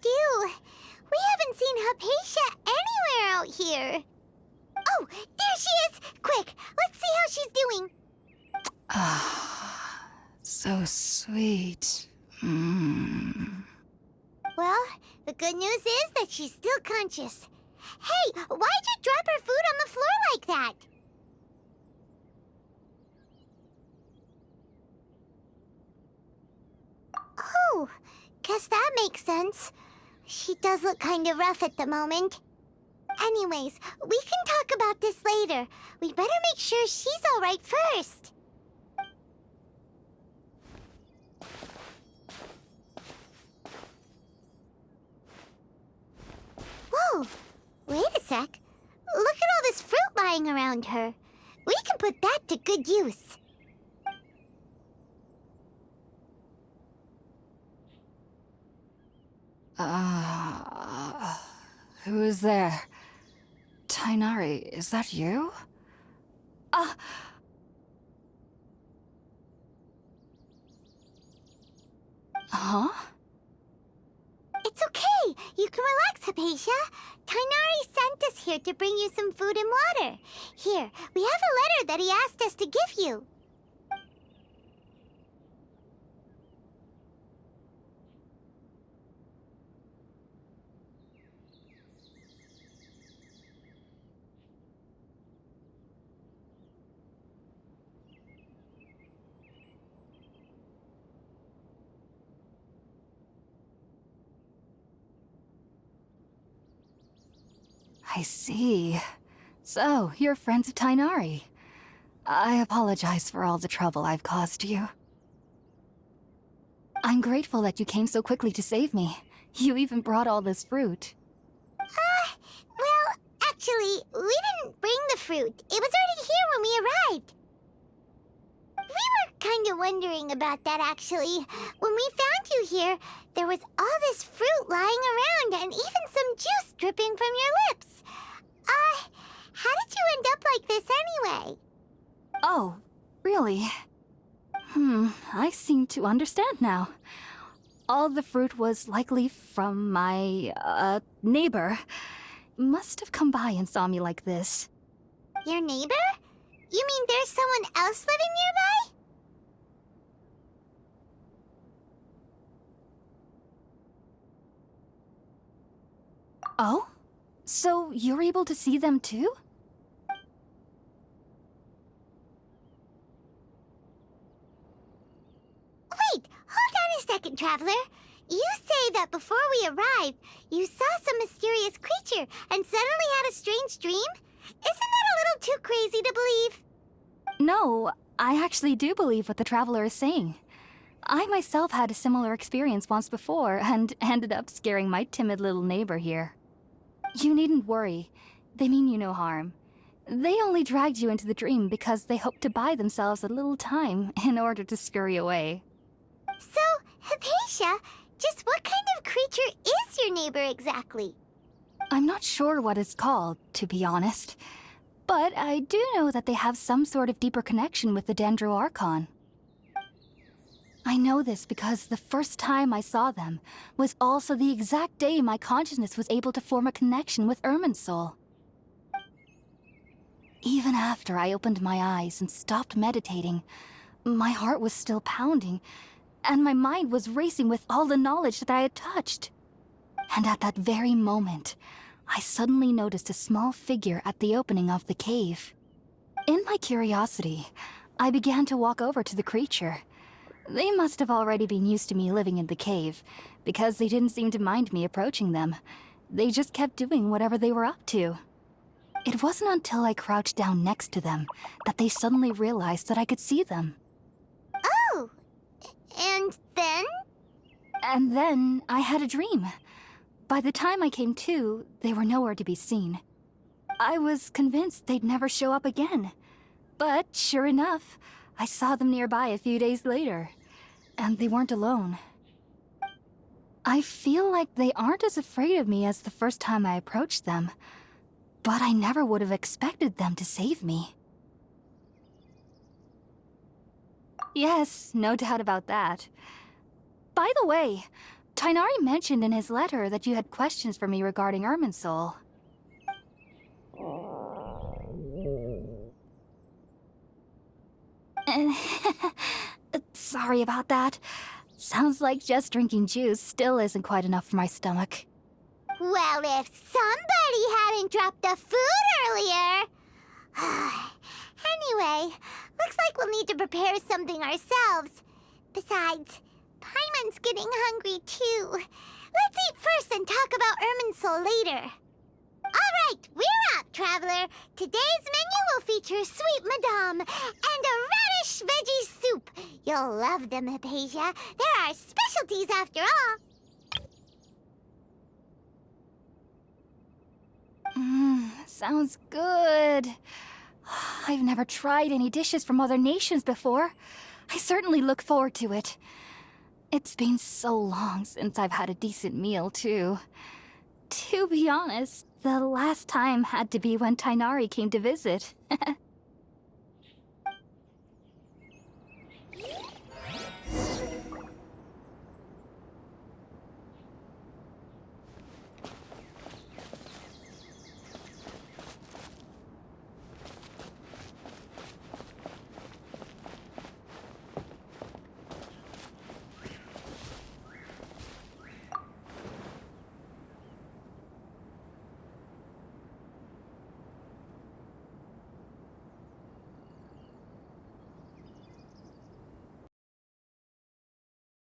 do. We haven't seen Hypatia anywhere out here. Oh, there she is! Quick, let's see how she's doing. Ah, so sweet. Well, the good news is that she's still conscious. Hey, why'd you drop her food on the floor like that? Oh, guess that makes sense. She does look kind of rough at the moment. Anyways, we can talk about this later. We better make sure she's all right first. Whoa, wait a sec. Look at all this fruit lying around her. We can put that to good use. Who is there? Tainari, is that you? Huh? It's okay. You can relax, Hypatia. Tainari sent us here to bring you some food and water. Here, we have a letter that he asked us to give you. I see. So, you're friends of Tainari. I apologize for all the trouble I've caused you. I'm grateful that you came so quickly to save me. You even brought all this fruit. Well, actually, we didn't bring the fruit. It was already here when we arrived. We were kind of wondering about that, actually. When we found you here, there was all this fruit lying around and even some juice dripping from your lips. How did you end up like this anyway? Oh, really? I seem to understand now. All the fruit was likely from my, neighbor. Must have come by and saw me like this. Your neighbor? You mean there's someone else living nearby? Oh? So you're able to see them too? Wait, hold on a second, Traveler. You say that before we arrived, you saw some mysterious creature and suddenly had a strange dream? Isn't that a little too crazy to believe? No, I actually do believe what the Traveler is saying. I myself had a similar experience once before and ended up scaring my timid little neighbor here. You needn't worry. They mean you no harm. They only dragged you into the dream because they hoped to buy themselves a little time in order to scurry away. So, Hypatia, just what kind of creature is your neighbor exactly? I'm not sure what it's called, to be honest. But I do know that they have some sort of deeper connection with the Dendro Archon. I know this because the first time I saw them was also the exact day my consciousness was able to form a connection with Irminsul. Even after I opened my eyes and stopped meditating, my heart was still pounding, and my mind was racing with all the knowledge that I had touched. And at that very moment, I suddenly noticed a small figure at the opening of the cave. In my curiosity, I began to walk over to the creature. They must have already been used to me living in the cave, because they didn't seem to mind me approaching them. They just kept doing whatever they were up to. It wasn't until I crouched down next to them that they suddenly realized that I could see them. Oh, and then? And then I had a dream. By the time I came to, they were nowhere to be seen. I was convinced they'd never show up again. But sure enough, I saw them nearby a few days later, and they weren't alone. I feel like they aren't as afraid of me as the first time I approached them, but I never would have expected them to save me. Yes, no doubt about that. By the way, Tainari mentioned in his letter that you had questions for me regarding Irminsul. Sorry about that. Sounds like just drinking juice still isn't quite enough for my stomach. Well, if somebody hadn't dropped the food earlier... Anyway, looks like we'll need to prepare something ourselves. Besides, Paimon's getting hungry too. Let's eat first and talk about Irminsul later. All right, we're out, traveler. Today's menu will feature sweet madame and a radish veggie soup. You'll love them, Hypatia. They're our specialties after all. Sounds good. I've never tried any dishes from other nations before. I certainly look forward to it. It's been so long since I've had a decent meal, too. To be honest, the last time had to be when Tainari came to visit.